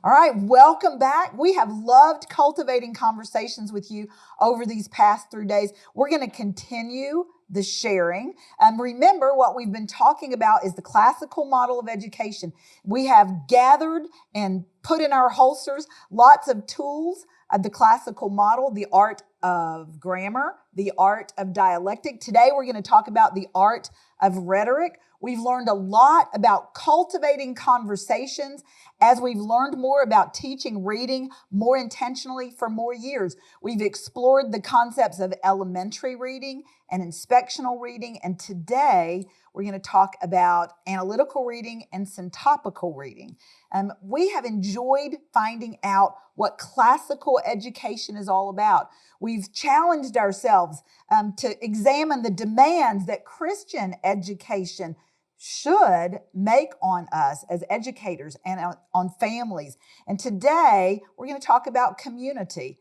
All right, welcome back. We have loved cultivating conversations with you over these past 3 days. We're going to continue the sharing. Remember, what we've been talking about is the classical model of education. We have gathered and put in our holsters lots of tools of the classical model, the art of grammar, the art of dialectic. Today, we're going to talk about the art of rhetoric. We've learned a lot about cultivating conversations as we've learned more about teaching reading more intentionally for more years. We've explored the concepts of elementary reading and inspectional reading, and today we're going to talk about analytical reading and syntopical reading. We have enjoyed finding out what classical education is all about. We've challenged ourselves to examine the demands that Christian education should make on us as educators and on families. And today we're going to talk about community.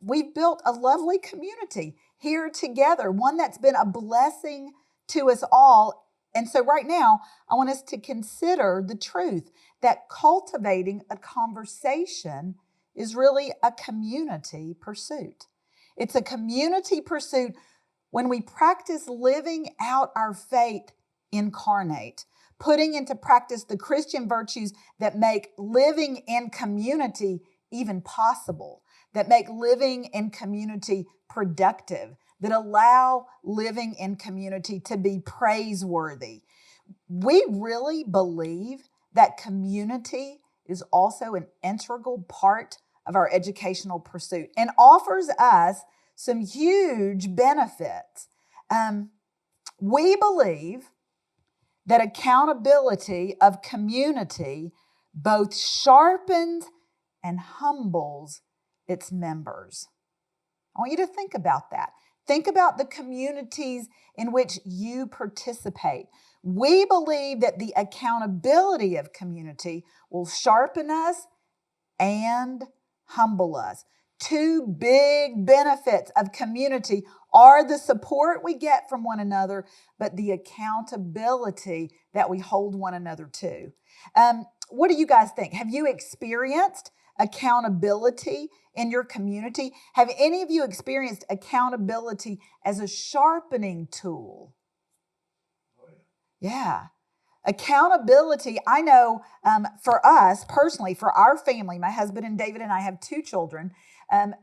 We've built a lovely community here together, one that's been a blessing to us all. And so right now, I want us to consider the truth that cultivating a conversation is really a community pursuit. It's a community pursuit when we practice living out our faith incarnate, putting into practice the Christian virtues that make living in community even possible, that make living in community productive, that allow living in community to be praiseworthy. We really believe that community is also an integral part of our educational pursuit and offers us some huge benefits. We believe that accountability of community both sharpens and humbles its members. I want you to think about that. Think about the communities in which you participate. We believe that the accountability of community will sharpen us and humble us. Two big benefits of community are the support we get from one another, but the accountability that we hold one another to. What do you guys think? Have you experienced accountability in your community? Have any of you experienced accountability as a sharpening tool? Yeah. Accountability, I know for us personally, for our family, my husband and David and I have 2 children, and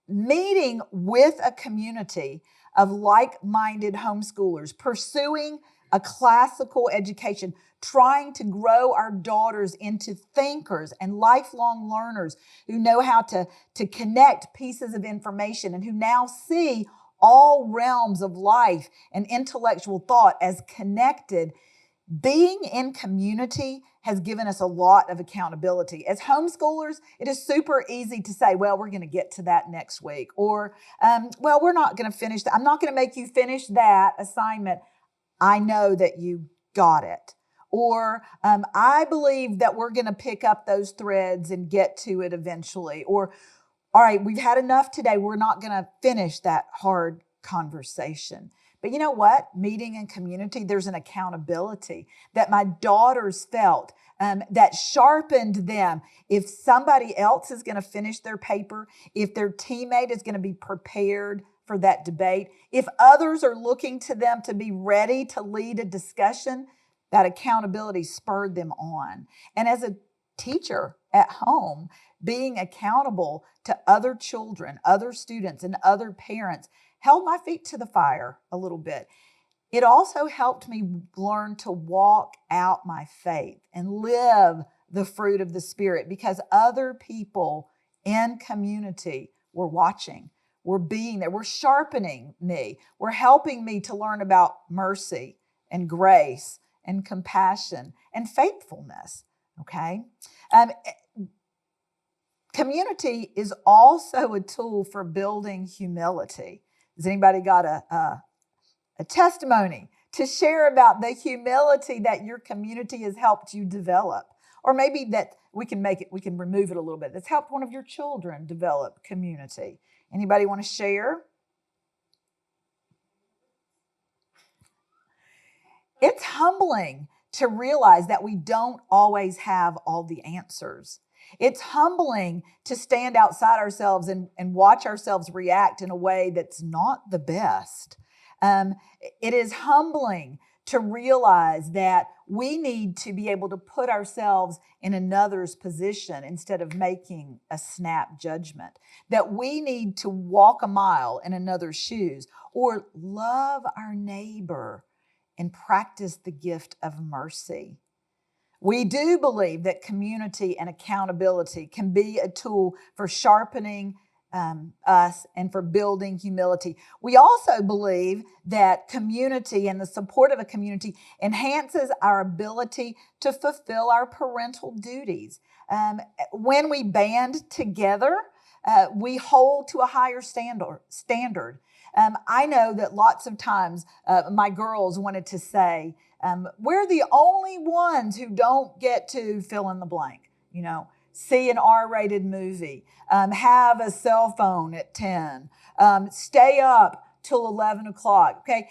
meeting with a community of like-minded homeschoolers, pursuing a classical education, trying to grow our daughters into thinkers and lifelong learners who know how to connect pieces of information and who now see all realms of life and intellectual thought as connected. Being in community has given us a lot of accountability. As homeschoolers, it is super easy to say, well, we're going to get to that next week. Or, well, we're not going to finish that. I'm not going to make you finish that assignment. I know that you got it. Or, I believe that we're going to pick up those threads and get to it eventually. Or, all right, we've had enough today. We're not going to finish that hard conversation. But you know what? Meeting in community, there's an accountability that my daughters felt that sharpened them. If somebody else is going to finish their paper, if their teammate is going to be prepared for that debate, if others are looking to them to be ready to lead a discussion, that accountability spurred them on. And as a teacher at home, being accountable to other children, other students, and other parents held my feet to the fire a little bit. It also helped me learn to walk out my faith and live the fruit of the Spirit because other people in community were watching, were being there, were sharpening me, were helping me to learn about mercy and grace and compassion and faithfulness, okay? Community is also a tool for building humility. Has anybody got a testimony to share about the humility that your community has helped you develop? Or maybe that we can remove it a little bit. That's helped one of your children develop community. Anybody want to share? It's humbling to realize that we don't always have all the answers. It's humbling to stand outside ourselves and watch ourselves react in a way that's not the best. It is humbling to realize that we need to be able to put ourselves in another's position instead of making a snap judgment, that we need to walk a mile in another's shoes or love our neighbor and practice the gift of mercy. We do believe that community and accountability can be a tool for sharpening us and for building humility. We also believe that community and the support of a community enhances our ability to fulfill our parental duties. When we band together, we hold to a higher standard. I know that lots of times my girls wanted to say, we're the only ones who don't get to fill in the blank, see an R-rated movie, have a cell phone at 10, stay up till 11 o'clock, okay?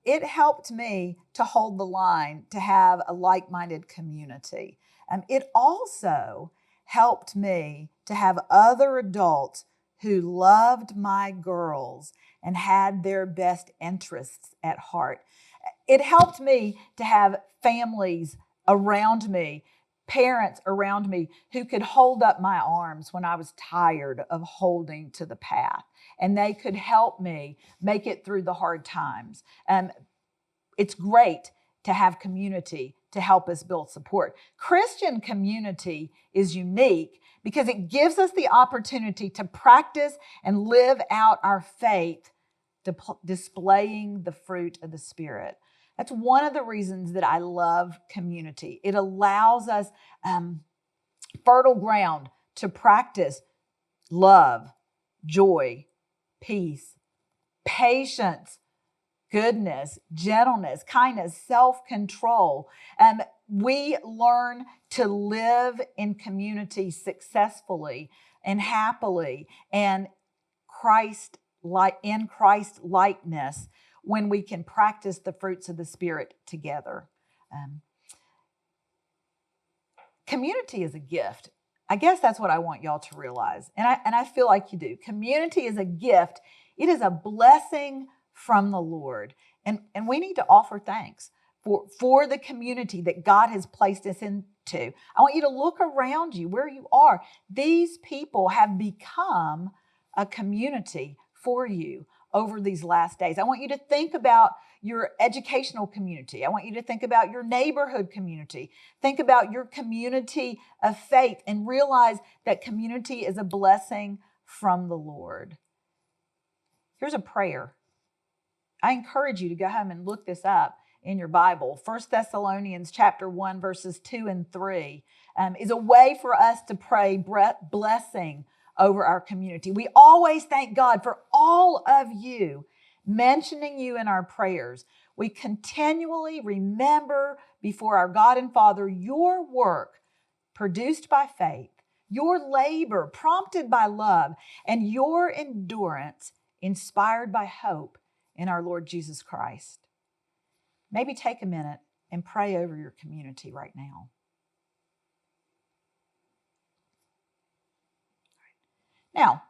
It helped me to hold the line, to have a like-minded community. It also helped me to have other adults who loved my girls and had their best interests at heart. It helped me to have families around me, parents around me who could hold up my arms when I was tired of holding to the path, and they could help me make it through the hard times. It's great to have community to help us build support. Christian community is unique because it gives us the opportunity to practice and live out our faith, displaying the fruit of the Spirit. That's one of the reasons that I love community. It allows us fertile ground to practice love, joy, peace, patience, goodness, gentleness, kindness, self-control. We learn to live in community successfully and happily and in Christ likeness when we can practice the fruits of the Spirit together. Community is a gift. I guess that's what I want y'all to realize. And I feel like you do. Community is a gift. It is a blessing from the Lord. And we need to offer thanks for the community that God has placed us into. I want you to look around you where you are. These people have become a community for you over these last days. I want you to think about your educational community. I want you to think about your neighborhood community. Think about your community of faith and realize that community is a blessing from the Lord. Here's a prayer. I encourage you to go home and look this up in your Bible. 1 Thessalonians chapter 1, verses 2 and 3 is a way for us to pray blessing over our community. We always thank God for all of you, mentioning you in our prayers. We continually remember before our God and Father your work produced by faith, your labor prompted by love, and your endurance inspired by hope in our Lord Jesus Christ. Maybe take a minute and pray over your community right now. Now,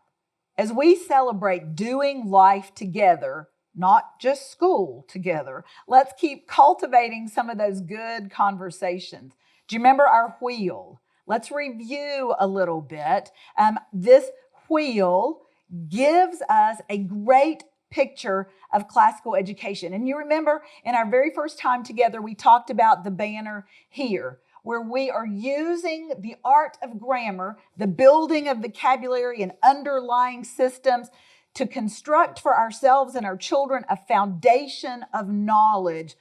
as we celebrate doing life together, not just school together, let's keep cultivating some of those good conversations. Do you remember our wheel? Let's review a little bit. This wheel gives us a great picture of classical education. And you remember in our very first time together, we talked about the banner here, where we are using the art of grammar, the building of vocabulary and underlying systems to construct for ourselves and our children a foundation of knowledge,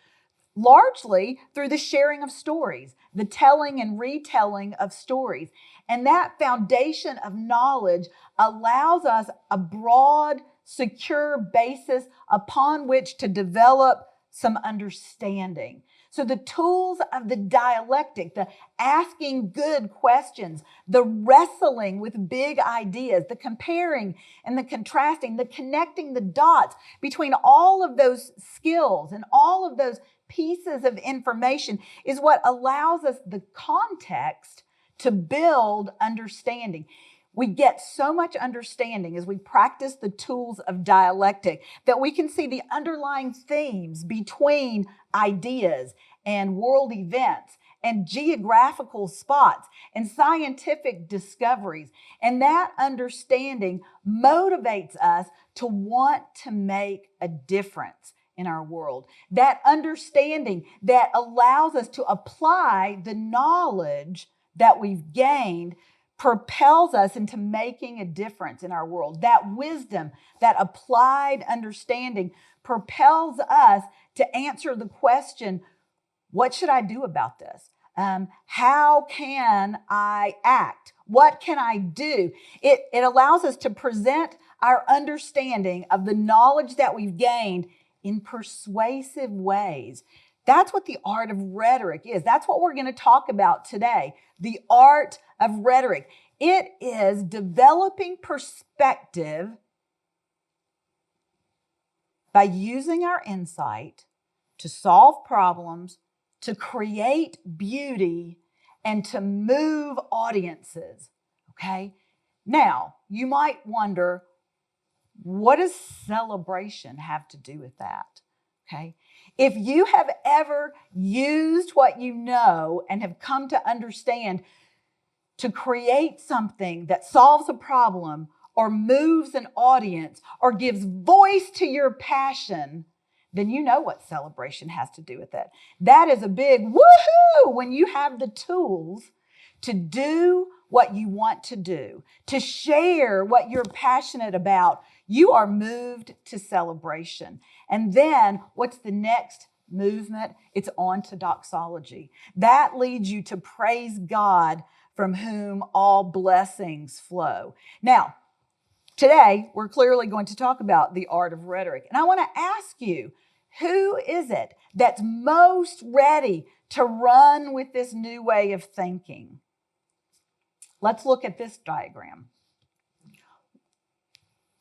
largely through the sharing of stories, the telling and retelling of stories. And that foundation of knowledge allows us a broad, secure basis upon which to develop some understanding. So the tools of the dialectic, the asking good questions, the wrestling with big ideas, the comparing and the contrasting, the connecting the dots between all of those skills and all of those pieces of information is what allows us the context to build understanding. We get so much understanding as we practice the tools of dialectic that we can see the underlying themes between ideas and world events and geographical spots and scientific discoveries. And that understanding motivates us to want to make a difference in our world. That understanding that allows us to apply the knowledge that we've gained propels us into making a difference in our world. That wisdom, that applied understanding propels us to answer the question, what should I do about this? How can I act? What can I do? It allows us to present our understanding of the knowledge that we've gained in persuasive ways. That's what the art of rhetoric is. That's what we're going to talk about today. The art of rhetoric. It is developing perspective by using our insight to solve problems, to create beauty, and to move audiences. Okay? Now, you might wonder, what does celebration have to do with that? Okay? If you have ever used what you know and have come to understand to create something that solves a problem or moves an audience or gives voice to your passion, then you know what celebration has to do with it. That is a big woohoo when you have the tools to do what you want to do, to share what you're passionate about. You are moved to celebration. And then what's the next movement? It's on to doxology. That leads you to praise God from whom all blessings flow. Now, today, we're clearly going to talk about the art of rhetoric. And I want to ask you, who is it that's most ready to run with this new way of thinking? Let's look at this diagram.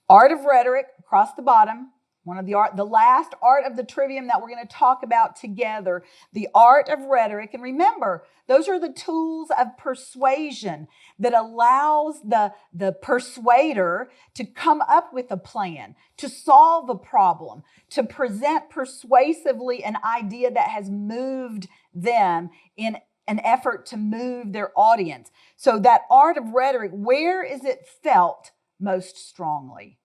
Art of rhetoric across the bottom. The last art of the trivium that we're going to talk about together, the art of rhetoric. And remember, those are the tools of persuasion that allows the persuader to come up with a plan, to solve a problem, to present persuasively an idea that has moved them in an effort to move their audience. So that art of rhetoric, where is it felt most strongly?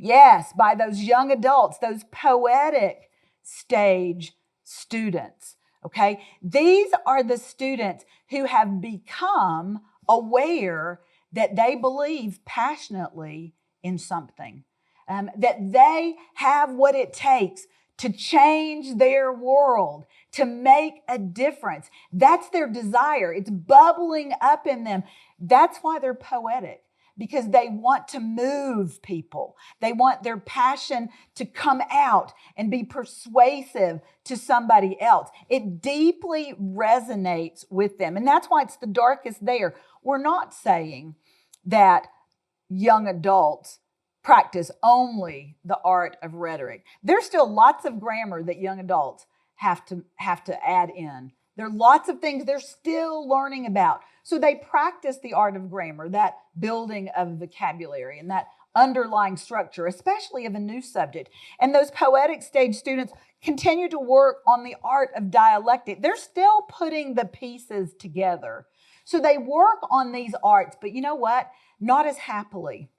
Yes, by those young adults, those poetic stage students, okay? These are the students who have become aware that they believe passionately in something, that they have what it takes to change their world, to make a difference. That's their desire. It's bubbling up in them. That's why they're poetic. Because they want to move people. They want their passion to come out and be persuasive to somebody else. It deeply resonates with them. And that's why it's the darkest there. We're not saying that young adults practice only the art of rhetoric. There's still lots of grammar that young adults have to add in. There are lots of things they're still learning about. So they practice the art of grammar, that building of vocabulary and that underlying structure, especially of a new subject. And those poetic stage students continue to work on the art of dialectic. They're still putting the pieces together. So they work on these arts, but you know what? Not as happily.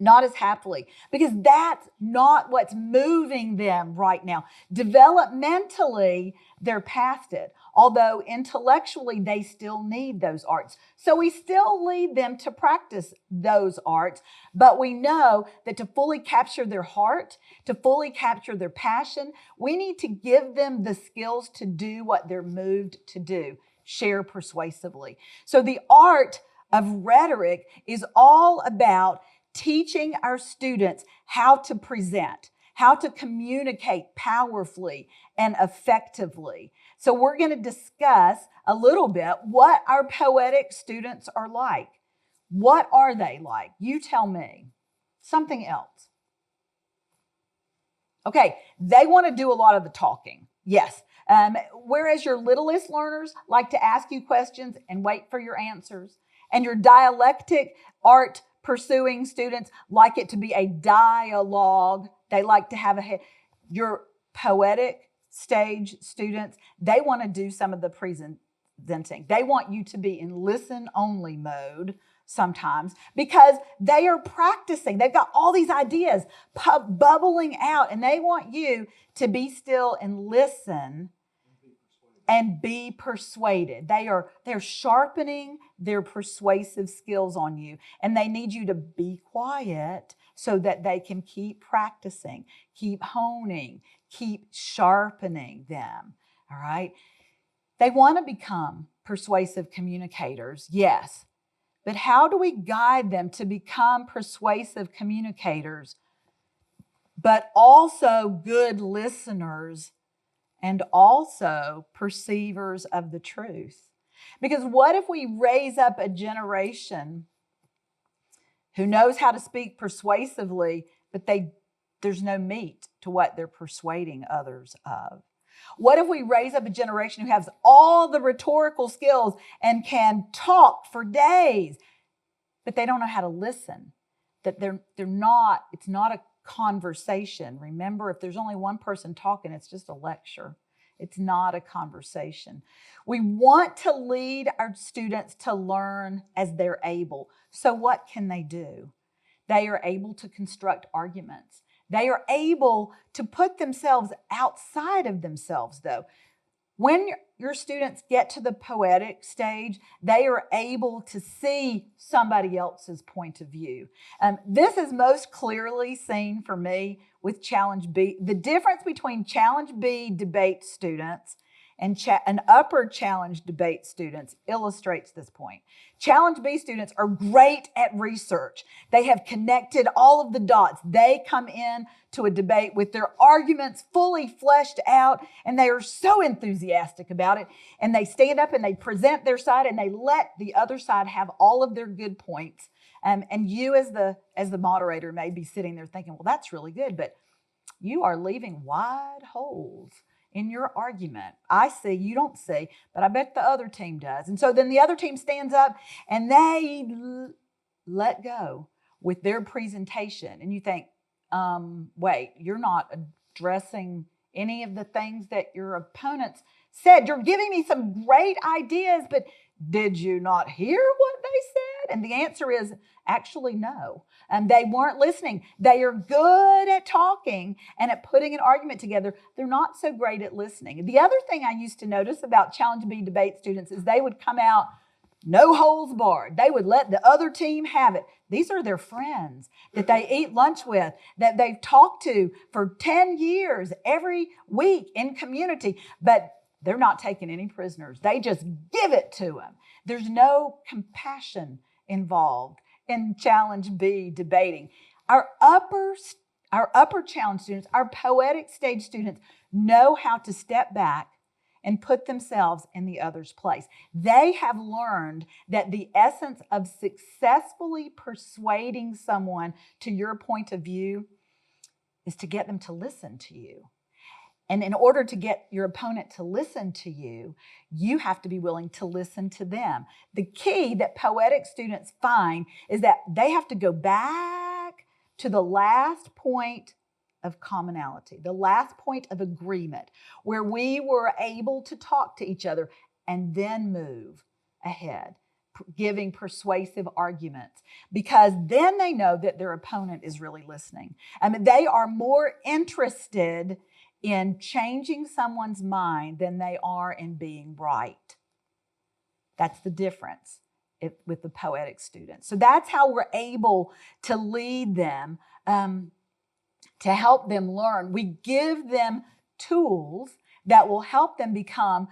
Not as happily, because that's not what's moving them right now. Developmentally, they're past it, although intellectually they still need those arts. So we still lead them to practice those arts, but we know that to fully capture their heart, to fully capture their passion, we need to give them the skills to do what they're moved to do, share persuasively. So the art of rhetoric is all about teaching our students how to present, how to communicate powerfully and effectively. So we're going to discuss a little bit what our poetic students are like. What are they like? You tell me. Something else. Okay, they want to do a lot of the talking. Yes. Whereas your littlest learners like to ask you questions and wait for your answers. And your dialectic art pursuing students like it to be a dialogue. They like to have your poetic stage students, they want to do some of the presenting. They want you to be in listen only mode sometimes because they are practicing. They've got all these ideas bubbling out, and they want you to be still and listen and be persuaded. They're sharpening their persuasive skills on you, and they need you to be quiet so that they can keep practicing, keep honing, keep sharpening them. All right? They want to become persuasive communicators, yes. But how do we guide them to become persuasive communicators, but also good listeners and also perceivers of the truth? Because what if we raise up a generation who knows how to speak persuasively, but there's no meat to what they're persuading others of? What if we raise up a generation who has all the rhetorical skills and can talk for days, but they don't know how to listen? That it's not a conversation. Remember, if there's only one person talking, it's just a lecture. It's not a conversation. We want to lead our students to learn as they're able. So what can they do? They are able to construct arguments. They are able to put themselves outside of themselves, though. When your students get to the poetic stage, they are able to see somebody else's point of view. This is most clearly seen for me with Challenge B. The difference between Challenge B debate students and upper challenge debate students illustrates this point. Challenge B students are great at research. They have connected all of the dots. They come in to a debate with their arguments fully fleshed out, and they are so enthusiastic about it. And they stand up and they present their side, and they let the other side have all of their good points. And you as the moderator may be sitting there thinking, well, that's really good, but you are leaving wide holes in your argument. I see, you don't see, but I bet the other team does. And so then the other team stands up and they let go with their presentation. And you think, wait, you're not addressing any of the things that your opponents said. You're giving me some great ideas, but did you not hear what they said? And the answer is actually no. They weren't listening. They are good at talking and at putting an argument together. They're not so great at listening. The other thing I used to notice about Challenge B debate students is they would come out no holds barred. They would let the other team have it. These are their friends that they eat lunch with, that they've talked to for 10 years every week in community, but they're not taking any prisoners. They just give it to them. There's no compassion involved in Challenge B debating. Our upper challenge students, our poetic stage students, know how to step back and put themselves in the other's place. They have learned that the essence of successfully persuading someone to your point of view is to get them to listen to you. And in order to get your opponent to listen to you, you have to be willing to listen to them. The key that poetic students find is that they have to go back to the last point of commonality, the last point of agreement, where we were able to talk to each other and then move ahead, giving persuasive arguments, because then they know that their opponent is really listening. They are more interested in changing someone's mind than they are in being right. That's the difference with the poetic students. So that's how we're able to lead them, to help them learn. We give them tools that will help them become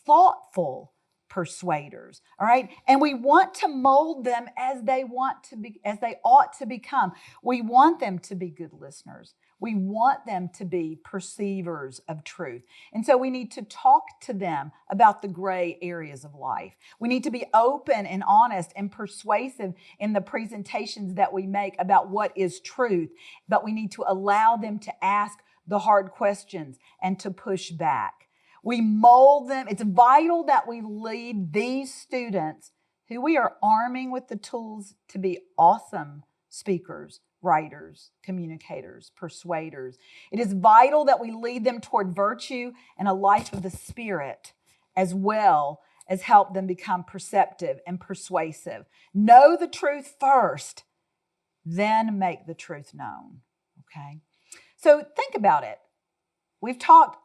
thoughtful persuaders. All right. And we want to mold them as they ought to become. We want them to be good listeners. We want them to be perceivers of truth. And so we need to talk to them about the gray areas of life. We need to be open and honest and persuasive in the presentations that we make about what is truth. But we need to allow them to ask the hard questions and to push back. We mold them. It's vital that we lead these students who we are arming with the tools to be awesome speakers, writers, communicators, persuaders. It is vital that we lead them toward virtue and a life of the Spirit, as well as help them become perceptive and persuasive. Know the truth first, then make the truth known. Okay? So think about it. We've talked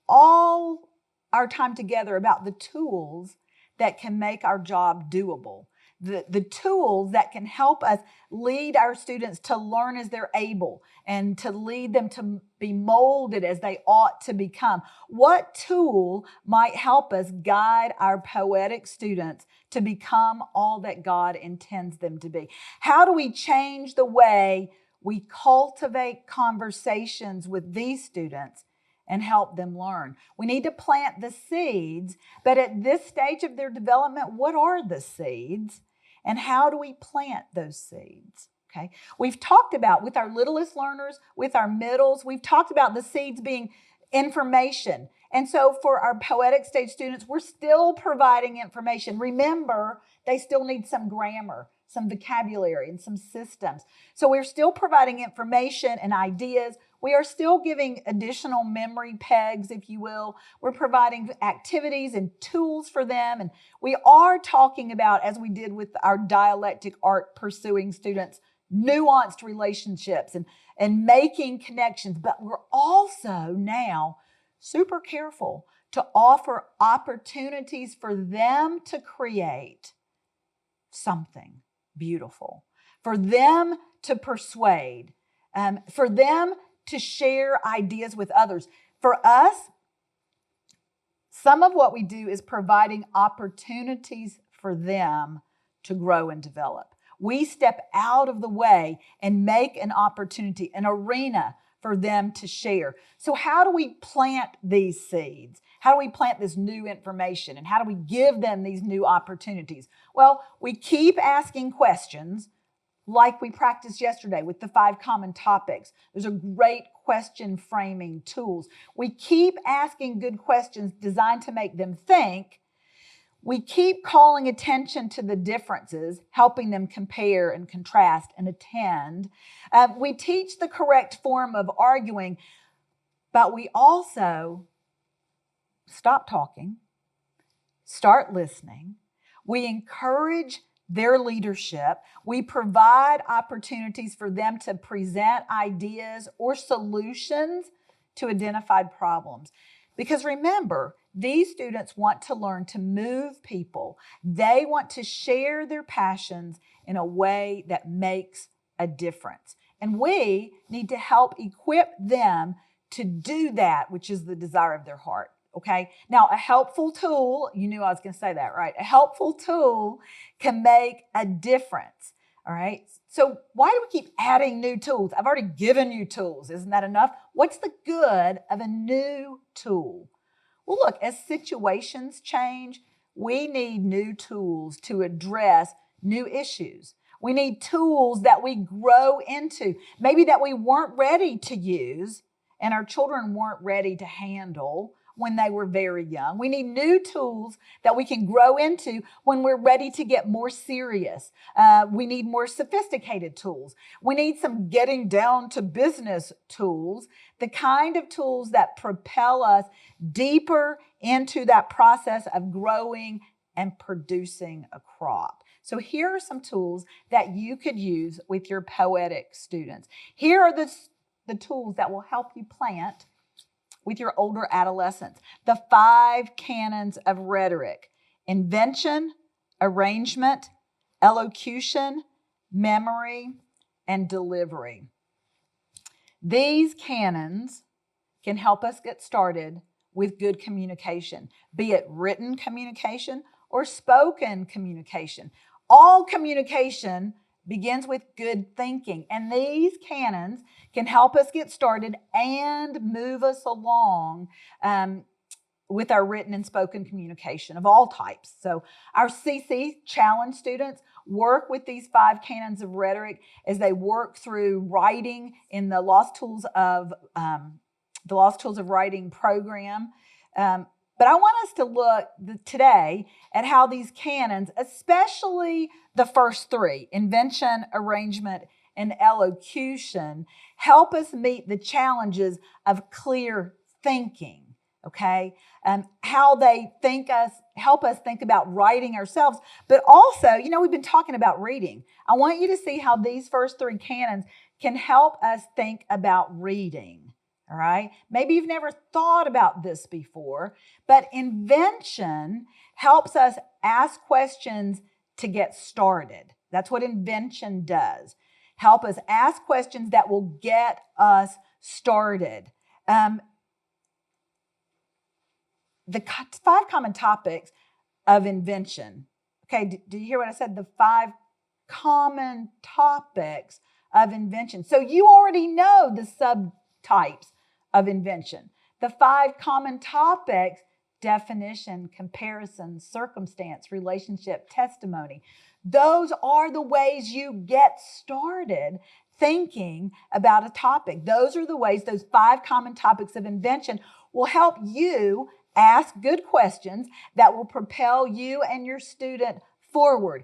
all our time together about the tools that can make our job doable. The tools that can help us lead our students to learn as they're able and to lead them to be molded as they ought to become. What tool might help us guide our poetic students to become all that God intends them to be? How do we change the way we cultivate conversations with these students and help them learn? We need to plant the seeds, but at this stage of their development, what are the seeds? And how do we plant those seeds? Okay. We've talked about with our littlest learners, with our middles, we've talked about the seeds being information. And so for our poetic stage students, we're still providing information. Remember, they still need some grammar, some vocabulary, and some systems. So we're still providing information and ideas. We are still giving additional memory pegs, if you will. We're providing activities and tools for them. And we are talking about, as we did with our dialectic art pursuing students, nuanced relationships and making connections. But we're also now super careful to offer opportunities for them to create something beautiful, for them to persuade, for them to share ideas with others. For us, some of what we do is providing opportunities for them to grow and develop. We step out of the way and make an opportunity, an arena for them to share. So how do we plant these seeds? How do we plant this new information? And how do we give them these new opportunities? Well, we keep asking questions like we practiced yesterday with the 5 common topics. Those are great question framing tools. We keep asking good questions designed to make them think. We keep calling attention to the differences, helping them compare and contrast and attend. We teach the correct form of arguing, but we also stop talking, start listening. We encourage their leadership. We provide opportunities for them to present ideas or solutions to identified problems. Because remember, these students want to learn to move people. They want to share their passions in a way that makes a difference. And we need to help equip them to do that, which is the desire of their heart. Okay. Now, a helpful tool, you knew I was going to say that, right? A helpful tool can make a difference. All right. So why do we keep adding new tools? I've already given you tools. Isn't that enough? What's the good of a new tool? Well, look, as situations change, we need new tools to address new issues. We need tools that we grow into, maybe that we weren't ready to use and our children weren't ready to handle when they were very young. We need new tools that we can grow into when we're ready to get more serious. We need more sophisticated tools. We need some getting down to business tools, the kind of tools that propel us deeper into that process of growing and producing a crop. So here are some tools that you could use with your poetic students. Here are the tools that will help you plant with your older adolescents. The 5 canons of rhetoric: invention, arrangement, elocution, memory, and delivery. These canons can help us get started with good communication, be it written communication or spoken communication. All communication begins with good thinking. And these canons can help us get started and move us along with our written and spoken communication of all types. So our CC challenge students work with these 5 canons of rhetoric as they work through writing in the Lost Tools of Writing program. But I want us to look today at how these canons, especially the first 3, invention, arrangement, and elocution, help us meet the challenges of clear thinking. Okay, how they help us think about writing ourselves, but also, we've been talking about reading. I want you to see how these first 3 canons can help us think about reading. All right, maybe you've never thought about this before, but invention helps us ask questions to get started. That's what invention does. Help us ask questions that will get us started. The 5 common topics of invention. Okay, do you hear what I said? The 5 common topics of invention. So you already know the subtypes of invention. The 5 common topics: definition, comparison, circumstance, relationship, testimony. Those are the ways you get started thinking about a topic. Those are the ways, those 5 common topics of invention will help you ask good questions that will propel you and your student forward,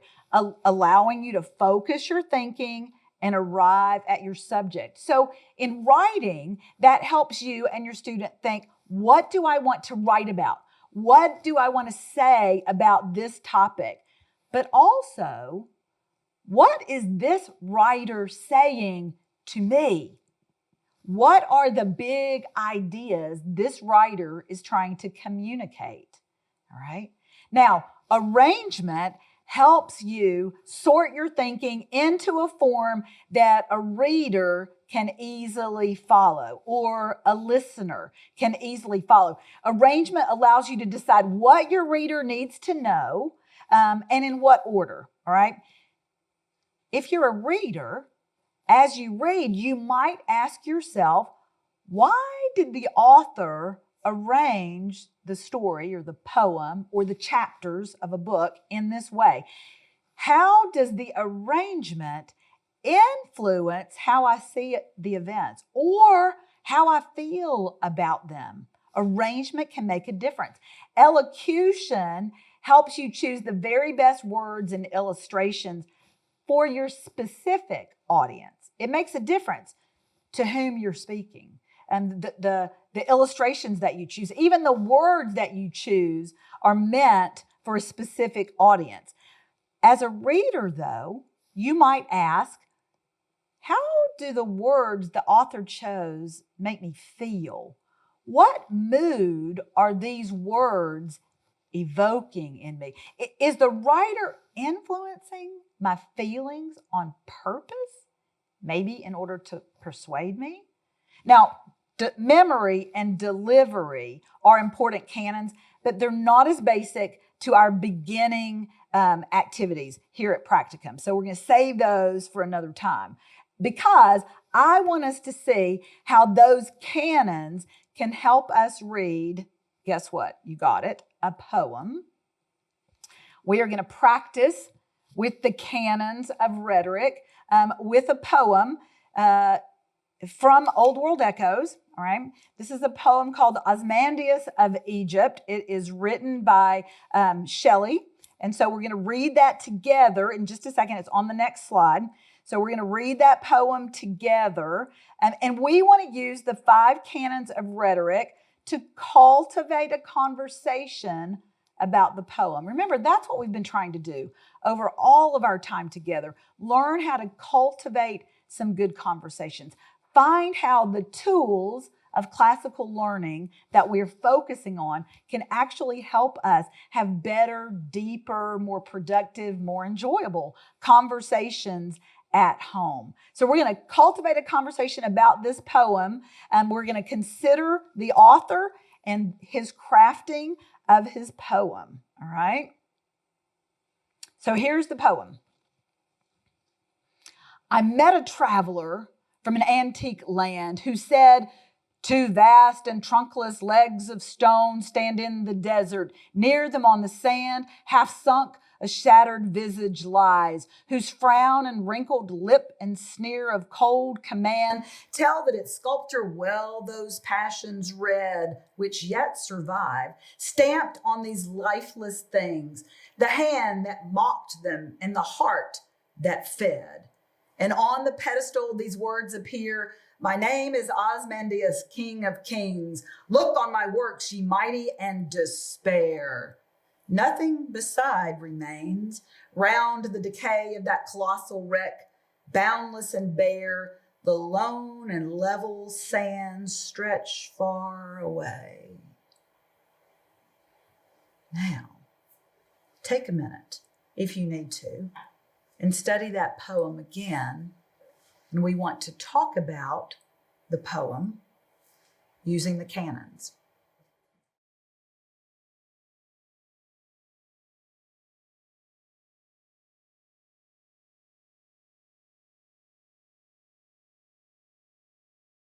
allowing you to focus your thinking and arrive at your subject. So in writing, that helps you and your student think, what do I want to write about? What do I want to say about this topic? But also, what is this writer saying to me? What are the big ideas this writer is trying to communicate? All right. Now, arrangement helps you sort your thinking into a form that a reader can easily follow, or a listener can easily follow. Arrangement allows you to decide what your reader needs to know, and in what order. All right. If you're a reader, as you read, you might ask yourself, why did the author arrange the story or the poem or the chapters of a book in this way? How does the arrangement influence how I see the events or how I feel about them? Arrangement can make a difference. Elocution helps you choose the very best words and illustrations for your specific audience. It makes a difference to whom you're speaking. And the illustrations that you choose, even the words that you choose, are meant for a specific audience. As a reader, though, you might ask, how do the words the author chose make me feel? What mood are these words evoking in me? Is the writer influencing my feelings on purpose? Maybe in order to persuade me? Now, memory and delivery are important canons, but they're not as basic to our beginning activities here at Practicum. So we're going to save those for another time, because I want us to see how those canons can help us read, guess what? You got it, a poem. We are going to practice with the canons of rhetoric with a poem from Old World Echoes. All right. This is a poem called Osmandius of Egypt. It is written by Shelley. And so we're going to read that together in just a second. It's on the next slide. So we're going to read that poem together. And we want to use the 5 canons of rhetoric to cultivate a conversation about the poem. Remember, that's what we've been trying to do over all of our time together. Learn how to cultivate some good conversations. Find how the tools of classical learning that we're focusing on can actually help us have better, deeper, more productive, more enjoyable conversations at home. So we're going to cultivate a conversation about this poem, and we're going to consider the author and his crafting of his poem. All right. So here's the poem. I met a traveler from an antique land who said, two vast and trunkless legs of stone stand in the desert. Near them on the sand, half sunk, a shattered visage lies, whose frown and wrinkled lip and sneer of cold command tell that its sculptor well those passions read, which yet survive, stamped on these lifeless things, the hand that mocked them and the heart that fed. And on the pedestal these words appear, my name is Osmandius, King of Kings. Look on my works, ye mighty, and despair. Nothing beside remains. Round the decay of that colossal wreck, boundless and bare, the lone and level sands stretch far away. Now, take a minute, if you need to, and study that poem again. And we want to talk about the poem using the canons.